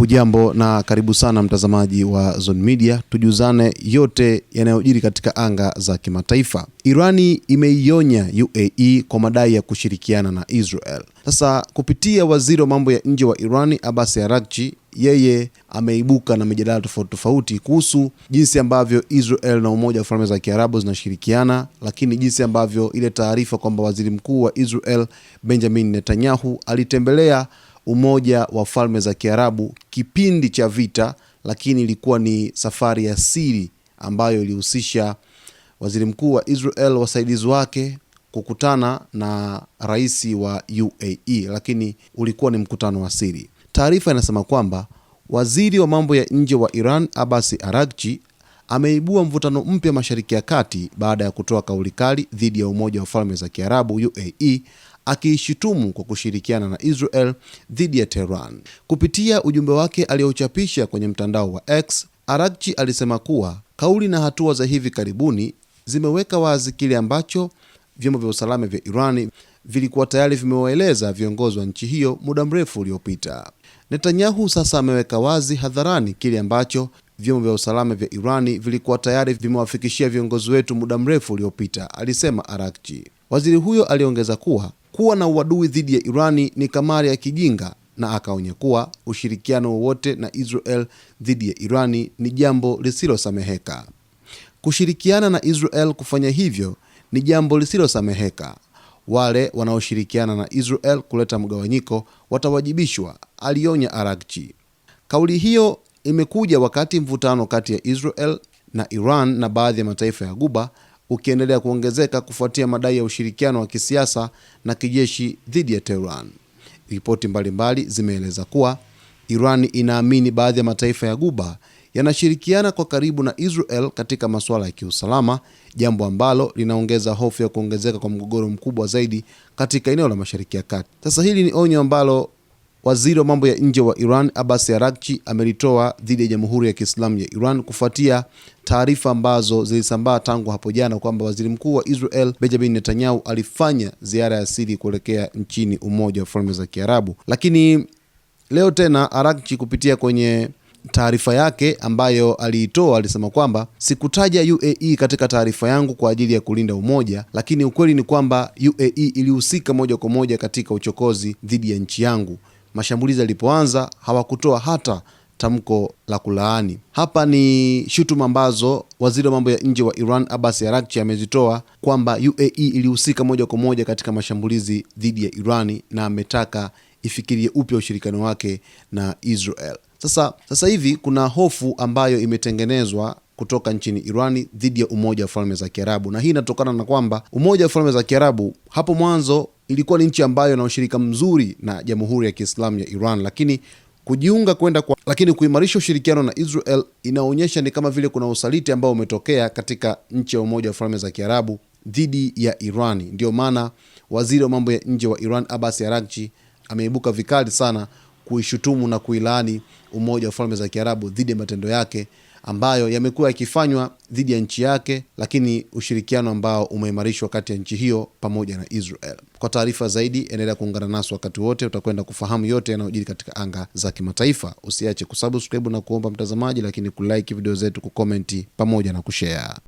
Hujambo na karibu sana mtazamaji wa Zone Media, tujuzane yote yanayojiri katika anga za kimataifa. Irani imeionya UAE kwa madai ya kushirikiana na Israel. Sasa kupitia waziri wa mambo ya nje wa Irani Abbas Araghchi, yeye ameibuka na mijadala tofauti kuhusu jinsi ambavyo Israel na Umoja wa Falme za Kiarabu zinashirikiana, lakini jinsi ambavyo ile taarifa kwamba waziri mkuu wa Israel Benjamin Netanyahu alitembelea Umoja wa Falme za Kiarabu kipindi cha vita, lakini ilikuwa ni safari ya siri ambayo ilihusisha waziri mkuu wa Israel, wasaidizi wake kukutana na rais wa UAE, lakini ulikuwa ni mkutano wa siri. Taarifa inasema kwamba waziri wa mambo ya nje wa Iran Abbas Araghchi ameibua mvutano mpya Mashariki ya Kati baada ya kutoa kauli kali dhidi ya Umoja wa Falme za Kiarabu UAE, akiishitumu kwa kushirikiana na Israel dhidi ya Tehran. Kupitia ujumbe wake aliochapisha kwenye mtandao wa X, Araghchi alisema kuwa kauli na hatua za hivi karibuni zimeweka wazi kile ambacho vyombo vya usalama vya Irani vilikuwa tayari vimewaeleza viongozi wa nchi hiyo muda mrefu uliopita. Netanyahu sasa ameweka wazi hadharani kile ambacho vyombo vya usalama vya Irani vilikuwa tayari vimewafikishia viongozi wetu muda mrefu uliopita, alisema Araghchi. Waziri huyo aliongeza kuwa na uadui dhidi ya Irani ni kamari ya kijinga, na akaonya kuwa ushirikiano wowote na Israel dhidi ya Irani ni jambo lisilosameheka. Kushirikiana na Israel, kufanya hivyo ni jambo lisilosameheka. Wale wanaoshirikiana na Israel kuleta mgawanyiko watawajibishwa, alionya Araghchi. Kauli hiyo imekuja wakati mvutano kati ya Israel na Iran na baadhi ya mataifa ya Ghuba ukiendelea kuongezeka kufuatia madai ya ushirikiano wa kisiasa na kijeshi dhidi ya Tehran. Ripoti mbalimbali zimeeleza kuwa Iran inaamini baadhi ya mataifa ya Ghuba yanashirikiana kwa karibu na Israel katika masuala ya kiusalama, jambo ambalo linaongeza hofu ya kuongezeka kwa mgogoro mkubwa zaidi katika eneo la Mashariki ya Kati. Sasa hili ni onyo ambalo waziri wa mambo ya nje wa Iran Abbas Araghchi amelitoa dhidi ya Jamhuri ya Kiislamu ya Iran kufuatia taarifa ambazo zilisambaa tangu hapo jana kwamba waziri mkuu wa Israel Benjamin Netanyahu alifanya ziara ya siri kuelekea nchini Umoja wa Falme za Kiarabu. Lakini leo tena Araghchi kupitia kwenye taarifa yake ambayo aliitoa alisema kwamba sikutaja UAE katika taarifa yangu kwa ajili ya kulinda umoja, lakini ukweli ni kwamba UAE ilihusika moja kwa moja katika uchokozi dhidi ya nchi yangu. Mashambulizi yalipoanza hawakutoa hata tamko la kulaani. Hapa ni shutuma ambazo waziri wa mambo ya nje wa Iran Abbas Araghchi amezitoa kwamba UAE ilihusika moja kwa moja katika mashambulizi dhidi ya Irani, na ametaka ifikirie upya ushirikiano wake na Israel. Sasa hivi kuna hofu ambayo imetengenezwa kutoka nchini Irani dhidi ya Umoja wa Falme za Kiarabu, na hii inatokana na kwamba Umoja wa Falme za Kiarabu hapo mwanzo ilikuwa ni nchi ambayo ina ushirika mzuri na Jamhuri ya Kiislamu ya Iran, lakini kuimarisha ushirikiano na Israel inaonyesha ni kama vile kuna usaliti ambao umetokea katika nchi ya Umoja wa Falme za Kiarabu dhidi ya Irani. Ndio maana waziri wa mambo ya nje wa Iran Abbas Araghchi ameibuka vikali sana kuishutumu na kuilaani Umoja wa Falme za Kiarabu dhidi ya matendo yake ambayo yamekuwa yakifanywa dhidi ya nchi yake, lakini ushirikiano ambao umeimarishwa kati ya nchi hiyo pamoja na Israel. Kwa taarifa zaidi endelea kuungana nasi wakati wote, utakwenda kufahamu yote yanayojiri katika anga za kimataifa. Usiache kusubscribe na kuomba mtazamaji, lakini kulike video zetu, kucomment pamoja na kushare.